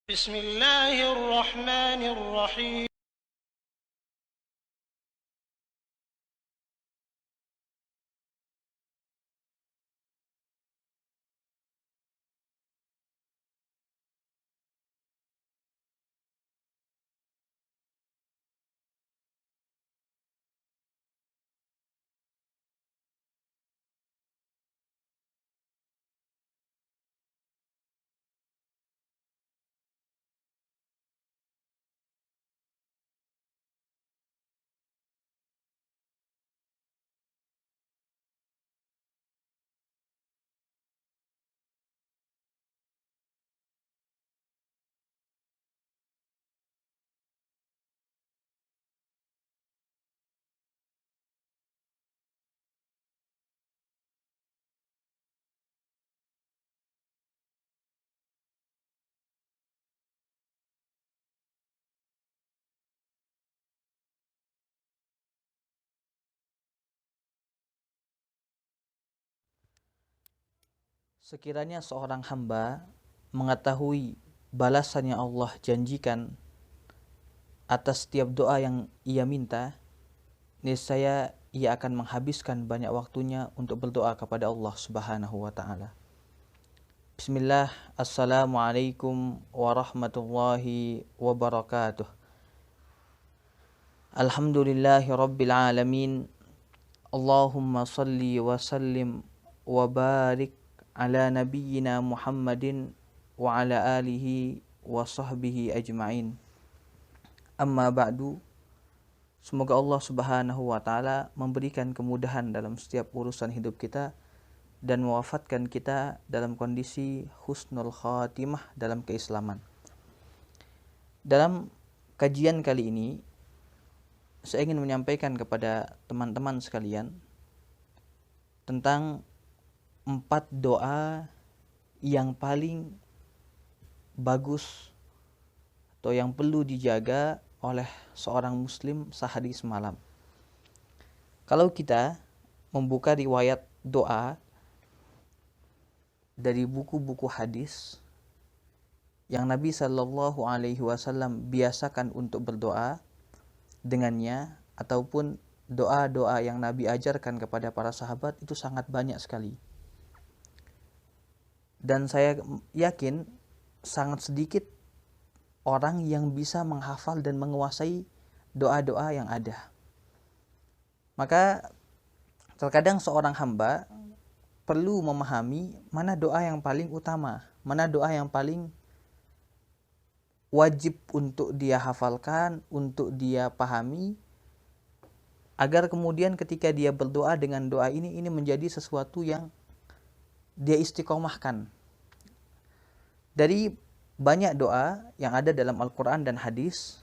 بسم الله الرحمن الرحيم. Sekiranya seorang hamba mengetahui balasan yang Allah janjikan atas setiap doa yang ia minta, niscaya ia akan menghabiskan banyak waktunya untuk berdoa kepada Allah Subhanahu wa taala. Bismillah, Assalamualaikum warahmatullahi wabarakatuh. Alhamdulillahi rabbil alamin. Allahumma salli wa sallim wa barik ala nabiyyina Muhammadin wa ala alihi wa sahbihi ajma'in. Amma ba'du. Semoga Allah Subhanahu wa taala memberikan kemudahan dalam setiap urusan hidup kita dan mewafatkan kita dalam kondisi husnul khatimah dalam keislaman. Dalam kajian kali ini saya ingin menyampaikan kepada teman-teman sekalian tentang 4 doa yang paling bagus atau yang perlu dijaga oleh seorang muslim sehari semalam. Kalau kita membuka riwayat doa dari buku-buku hadis yang Nabi Shallallahu Alaihi Wasallam biasakan untuk berdoa dengannya, ataupun doa-doa yang Nabi ajarkan kepada para sahabat, itu sangat banyak sekali. Dan saya yakin sangat sedikit orang yang bisa menghafal dan menguasai doa-doa yang ada. Maka terkadang seorang hamba perlu memahami mana doa yang paling utama, mana doa yang paling wajib untuk dia hafalkan, untuk dia pahami, agar kemudian ketika dia berdoa dengan doa ini menjadi sesuatu yang dia istiqomahkan. Dari banyak doa yang ada dalam Al-Quran dan hadis,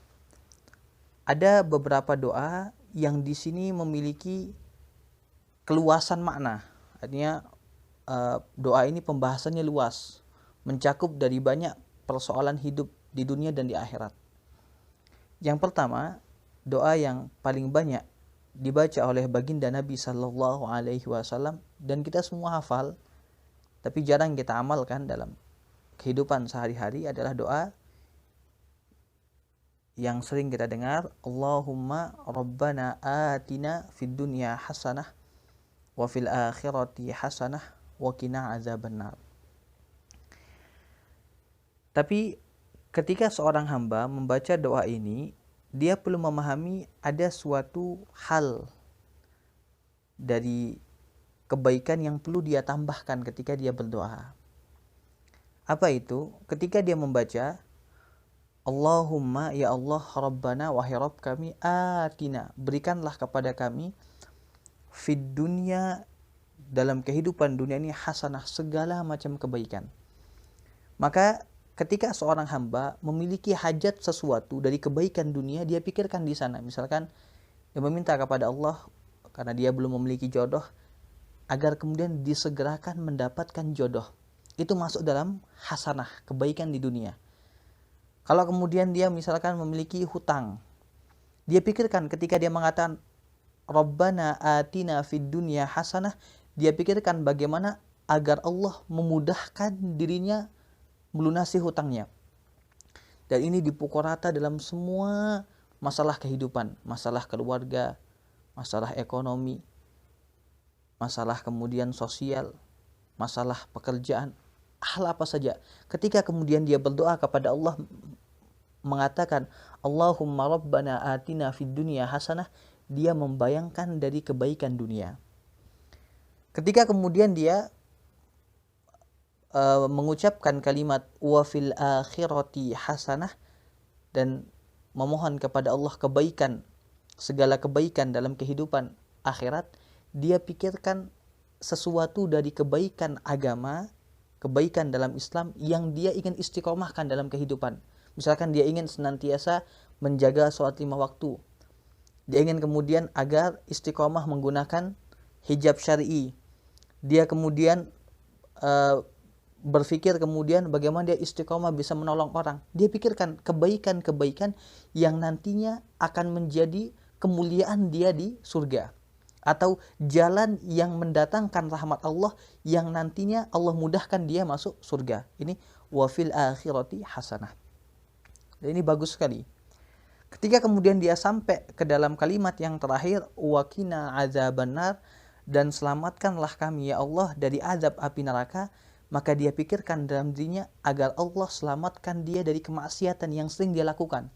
ada beberapa doa yang di sini memiliki keluasan makna. Artinya doa ini pembahasannya luas, mencakup dari banyak persoalan hidup di dunia dan di akhirat. Yang pertama, doa yang paling banyak dibaca oleh baginda Nabi Sallallahu Alaihi Wasallam dan kita semua hafal, tapi jarang kita amalkan dalam kehidupan sehari-hari, adalah doa yang sering kita dengar, Allahumma Rabbana atina fid dunya hasanah wa fil akhirati hasanah wa qina azabannar. Tapi ketika seorang hamba membaca doa ini, dia perlu memahami ada suatu hal dari kebaikan yang perlu dia tambahkan ketika dia berdoa. Apa itu? Ketika dia membaca Allahumma ya Allah Rabbana, wahai Rabb kami, atina, berikanlah kepada kami, fid dunya, dalam kehidupan dunia ini, hasanah, segala macam kebaikan. Maka ketika seorang hamba memiliki hajat sesuatu dari kebaikan dunia, dia pikirkan di sana. Misalkan dia meminta kepada Allah karena dia belum memiliki jodoh, agar kemudian disegerakan mendapatkan jodoh. Itu masuk dalam hasanah, kebaikan di dunia. Kalau kemudian dia misalkan memiliki hutang, dia pikirkan ketika dia mengatakan Rabbana atina fid dunya hasanah, dia pikirkan bagaimana agar Allah memudahkan dirinya melunasi hutangnya. Dan ini dipukul rata dalam semua masalah kehidupan, masalah keluarga, masalah ekonomi, masalah kemudian sosial, masalah pekerjaan, hal apa saja. Ketika kemudian dia berdoa kepada Allah mengatakan Allahumma rabbana atina fid dunya hasanah, dia membayangkan dari kebaikan dunia. Ketika kemudian dia mengucapkan kalimat wa fil akhirati hasanah dan memohon kepada Allah kebaikan, segala kebaikan dalam kehidupan akhirat, dia pikirkan sesuatu dari kebaikan agama, kebaikan dalam Islam yang dia ingin istiqomahkan dalam kehidupan. Misalkan dia ingin senantiasa menjaga sholat 5 waktu. Dia ingin kemudian agar istiqomah menggunakan hijab syar'i. Dia kemudian berpikir kemudian bagaimana dia istiqomah bisa menolong orang. Dia pikirkan kebaikan-kebaikan yang nantinya akan menjadi kemuliaan dia di surga. Atau jalan yang mendatangkan rahmat Allah yang nantinya Allah mudahkan dia masuk surga. Ini wa fil akhirati hasanah. Dan ini bagus sekali. Ketika kemudian dia sampai ke dalam kalimat yang terakhir, wa qina azabannar, dan selamatkanlah kami ya Allah dari azab api neraka, maka dia pikirkan dalam dirinya agar Allah selamatkan dia dari kemaksiatan yang sering dia lakukan.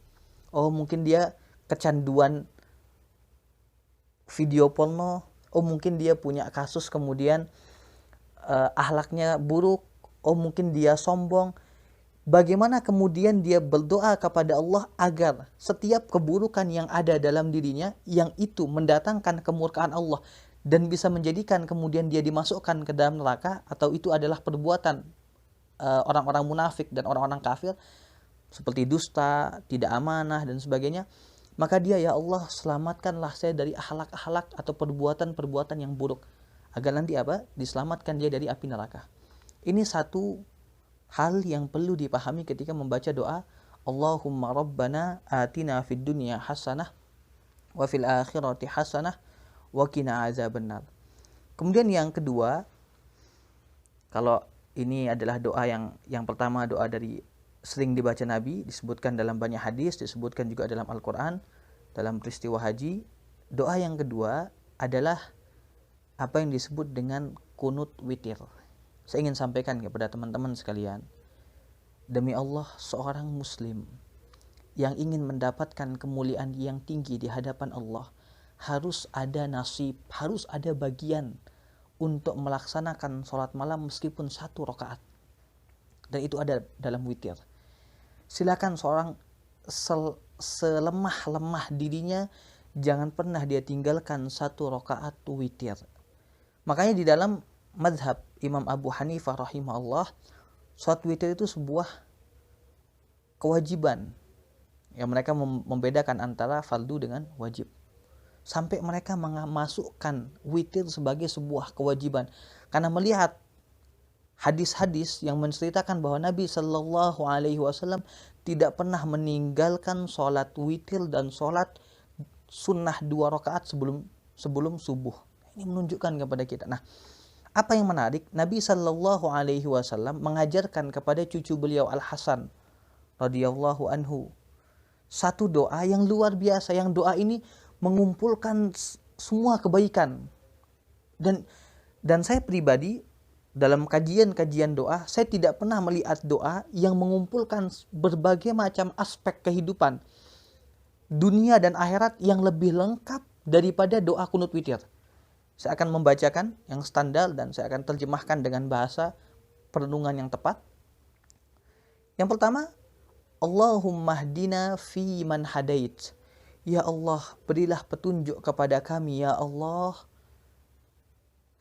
Oh, mungkin dia kecanduan video porno. Oh, mungkin dia punya kasus kemudian akhlaknya buruk. Oh, mungkin dia sombong. Bagaimana kemudian dia berdoa kepada Allah agar setiap keburukan yang ada dalam dirinya, yang itu mendatangkan kemurkaan Allah dan bisa menjadikan kemudian dia dimasukkan ke dalam neraka, atau itu adalah perbuatan orang-orang munafik dan orang-orang kafir seperti dusta, tidak amanah dan sebagainya, maka dia, ya Allah selamatkanlah saya dari akhlak-akhlak atau perbuatan-perbuatan yang buruk, agar nanti apa? Diselamatkan dia dari api neraka. Ini satu hal yang perlu dipahami ketika membaca doa Allahumma rabbana atina fid dunya hasanah wa fil akhirati hasanah wa qina azabannar. Kemudian yang kedua, kalau ini adalah doa yang pertama, doa dari sering dibaca Nabi, disebutkan dalam banyak hadis, disebutkan juga dalam Al-Qur'an, dalam peristiwa haji. Doa yang kedua adalah apa yang disebut dengan kunut witir. Saya ingin sampaikan kepada teman-teman sekalian, demi Allah, seorang muslim yang ingin mendapatkan kemuliaan yang tinggi di hadapan Allah, harus ada nasib, harus ada bagian untuk melaksanakan sholat malam meskipun 1 rakaat. Dan itu ada dalam witir. Silakan seorang selemah-lemah dirinya, jangan pernah dia tinggalkan 1 rakaat witir. Makanya di dalam mazhab Imam Abu Hanifah rahimahullah, sholat witir itu sebuah kewajiban. Ya, mereka membedakan antara fardu dengan wajib. Sampai mereka memasukkan witir sebagai sebuah kewajiban. Karena melihat hadis-hadis yang menceritakan bahwa Nabi Shallallahu Alaihi Wasallam tidak pernah meninggalkan sholat witir dan sholat sunnah 2 rakaat sebelum subuh. Ini menunjukkan kepada kita. Nah, apa yang menarik, Nabi Shallallahu Alaihi Wasallam mengajarkan kepada cucu beliau Al Hasan radhiyallahu anhu satu doa yang luar biasa, yang doa ini mengumpulkan semua kebaikan. Dan saya pribadi dalam kajian-kajian doa, saya tidak pernah melihat doa yang mengumpulkan berbagai macam aspek kehidupan dunia dan akhirat yang lebih lengkap daripada doa kunut witir. Saya akan membacakan yang standar dan saya akan terjemahkan dengan bahasa perenungan yang tepat. Yang pertama, Allahumma hdina fi man hadait. Ya Allah, berilah petunjuk kepada kami, ya Allah,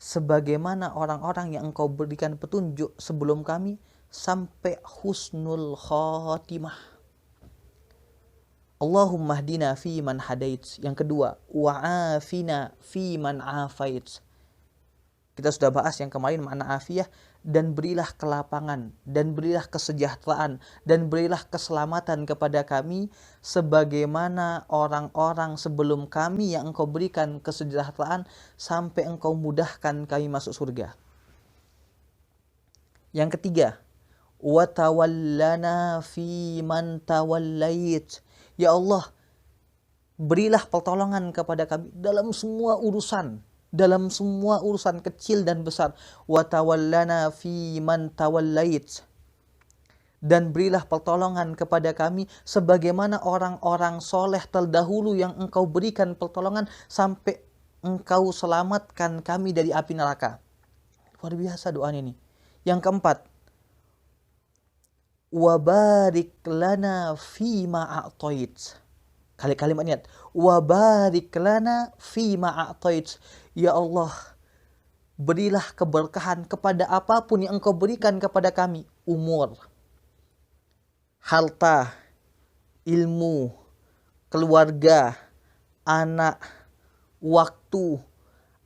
sebagaimana orang-orang yang Engkau berikan petunjuk sebelum kami sampai husnul khatimah. Allahumma hdina fi man hadait. Yang kedua, wa'afina fi man afait. Kita sudah bahas yang kemarin makna afiyah, dan berilah kelapangan, dan berilah kesejahteraan, dan berilah keselamatan kepada kami sebagaimana orang-orang sebelum kami yang Engkau berikan kesejahteraan sampai Engkau mudahkan kami masuk surga. Yang ketiga, wa tawallana fi man tawallait. Ya Allah, berilah pertolongan kepada kami dalam semua urusan kecil dan besar. Wa tawallana fi man tawallait. Dan berilah pertolongan kepada kami sebagaimana orang-orang soleh terdahulu yang engkau berikan pertolongan sampai engkau selamatkan kami dari api neraka. Luar biasa doanya nih. Yang keempat, wa barik lana fima a'tait. Kalimat niat, wa barik lana fima a'tait. Ya Allah, berilah keberkahan kepada apapun yang engkau berikan kepada kami. Umur, harta, ilmu, keluarga, anak, waktu,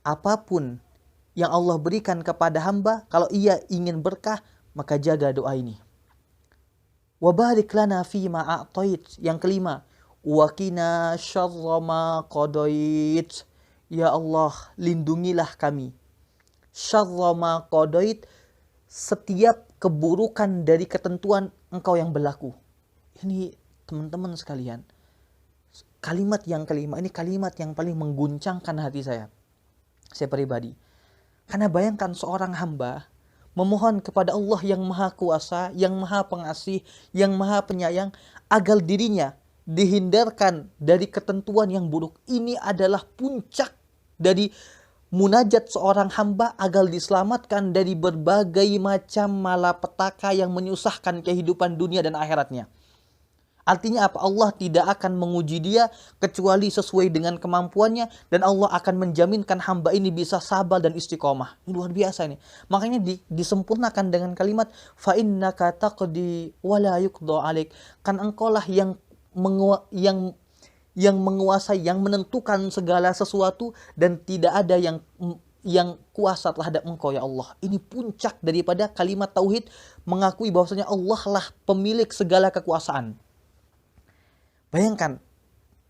apapun yang Allah berikan kepada hamba, kalau ia ingin berkah, maka jaga doa ini. Wa barik lana fima a'tait. Yang kelima, wa qina syarra ma qadait. Ya Allah, lindungilah kami. Syarra ma qadait, setiap keburukan dari ketentuan engkau yang berlaku. Ini teman-teman sekalian, kalimat yang kelima ini kalimat yang paling mengguncangkan hati saya pribadi. Karena bayangkan seorang hamba memohon kepada Allah yang maha kuasa, yang maha pengasih, yang maha penyayang, agar dirinya dihindarkan dari ketentuan yang buruk. Ini adalah puncak dari munajat seorang hamba agar diselamatkan dari berbagai macam malapetaka yang menyusahkan kehidupan dunia dan akhiratnya. Artinya apa? Allah tidak akan menguji dia kecuali sesuai dengan kemampuannya, dan Allah akan menjaminkan hamba ini bisa sabar dan istiqomah. Ini luar biasa ini. Makanya disempurnakan dengan kalimat fa innaka taqdi wa la yuqda alaik. Kan engkaulah yang menguasai, yang menentukan segala sesuatu, dan tidak ada yang kuasa terhadap engkau ya Allah. Ini puncak daripada kalimat tauhid, mengakui bahwasanya Allah lah pemilik segala kekuasaan. Bayangkan,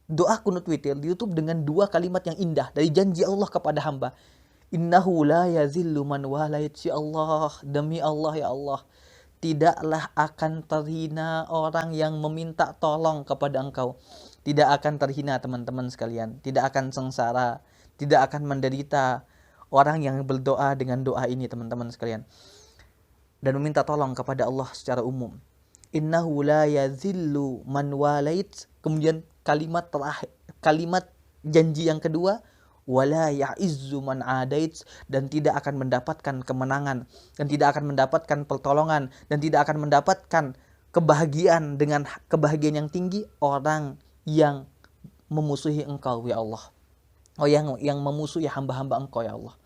doa kunut witir ditutup dengan dua kalimat yang indah dari janji Allah kepada hamba. Innahu la yazillu man walait. Ya Allah, demi Allah ya Allah, tidaklah akan terhina orang yang meminta tolong kepada engkau. Tidak akan terhina teman-teman sekalian, tidak akan sengsara, tidak akan menderita orang yang berdoa dengan doa ini teman-teman sekalian, dan meminta tolong kepada Allah secara umum. Innahu la yazillu man walait. Kemudian kalimat terakhir, kalimat janji yang kedua, wala ya'izzu man adait, dan tidak akan mendapatkan kemenangan, dan tidak akan mendapatkan pertolongan, dan tidak akan mendapatkan kebahagiaan dengan kebahagiaan yang tinggi orang yang memusuhi engkau ya Allah. Yang memusuhi hamba-hamba engkau ya Allah.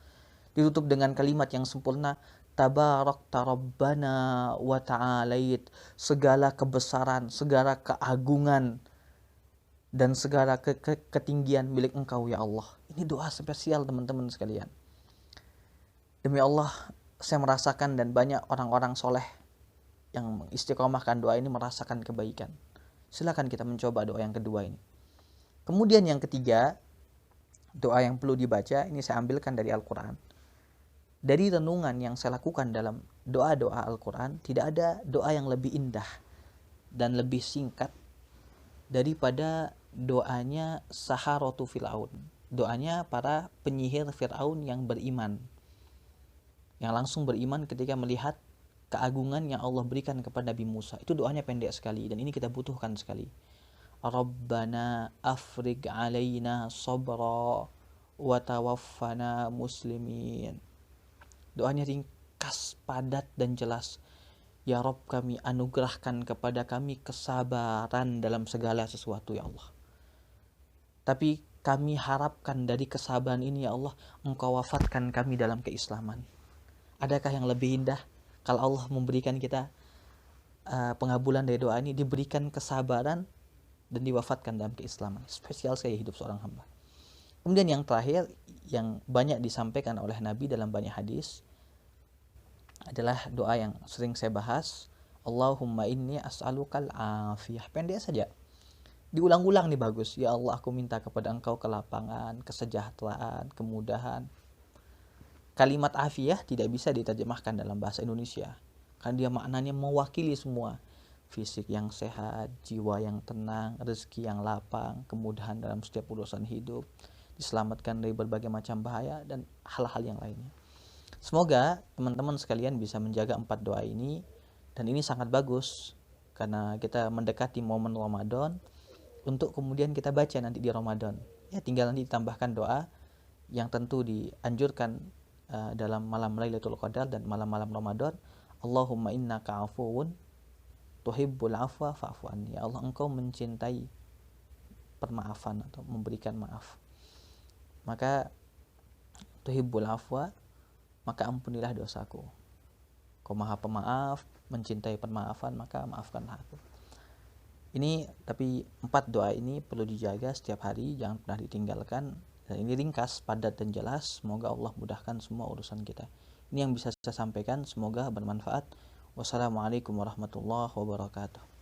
Ditutup dengan kalimat yang sempurna, tabarakta rabbana wa ta'alait. Segala kebesaran, segala keagungan, dan segala ketinggian milik engkau ya Allah. Ini doa spesial teman-teman sekalian. Demi Allah, saya merasakan, dan banyak orang-orang soleh yang mengistiqomahkan doa ini merasakan kebaikan. Silakan kita mencoba doa yang kedua ini. Kemudian yang ketiga, doa yang perlu dibaca, ini saya ambilkan dari Al-Quran. Dari renungan yang saya lakukan dalam doa-doa Al-Quran, tidak ada doa yang lebih indah dan lebih singkat daripada doanya Saharatu Fir'aun. Doanya para penyihir Fir'aun yang beriman, yang langsung beriman ketika melihat keagungan yang Allah berikan kepada Nabi Musa. Itu doanya pendek sekali, dan ini kita butuhkan sekali. Rabbana afriq alaina sabra wa tawaffana muslimin. Doanya ringkas, padat, dan jelas. Ya Rabb, kami anugerahkan kepada kami kesabaran dalam segala sesuatu ya Allah. Tapi kami harapkan dari kesabaran ini ya Allah, Engkau wafatkan kami dalam keislaman. Adakah yang lebih indah kalau Allah memberikan kita pengabulan dari doa ini, diberikan kesabaran dan diwafatkan dalam keislaman. Spesial sekali hidup seorang hamba. Kemudian yang terakhir, yang banyak disampaikan oleh Nabi dalam banyak hadis, adalah doa yang sering saya bahas. Allahumma inni as'alukal afiyah. Pendek saja, diulang-ulang nih bagus. Ya Allah, aku minta kepada Engkau kelapangan, kesejahteraan, kemudahan. Kalimat afiyah tidak bisa diterjemahkan dalam bahasa Indonesia, Karena dia maknanya mewakili semua. Fisik yang sehat, jiwa yang tenang, rezeki yang lapang, kemudahan dalam setiap urusan hidup, diselamatkan dari berbagai macam bahaya, dan hal-hal yang lainnya. Semoga teman-teman sekalian bisa menjaga 4 doa ini, dan ini sangat bagus karena kita mendekati momen Ramadan untuk kemudian kita baca nanti di Ramadan. Ya, tinggal nanti ditambahkan doa yang tentu dianjurkan dalam malam Lailatul Qadar dan malam-malam Ramadan. Allahumma innaka afuwun tuhibbul afwa fa'fu anni. Ya Allah, engkau mencintai permaafan atau memberikan maaf. Maka tuhibbul afwa, maka ampunilah dosaku. Kau Maha Pemaaf, mencintai permaafan, maka maafkanlah aku. Ini tapi 4 doa ini perlu dijaga setiap hari, jangan pernah ditinggalkan. Dan ini ringkas, padat dan jelas. Semoga Allah mudahkan semua urusan kita. Ini yang bisa saya sampaikan, semoga bermanfaat. Wassalamualaikum warahmatullahi wabarakatuh.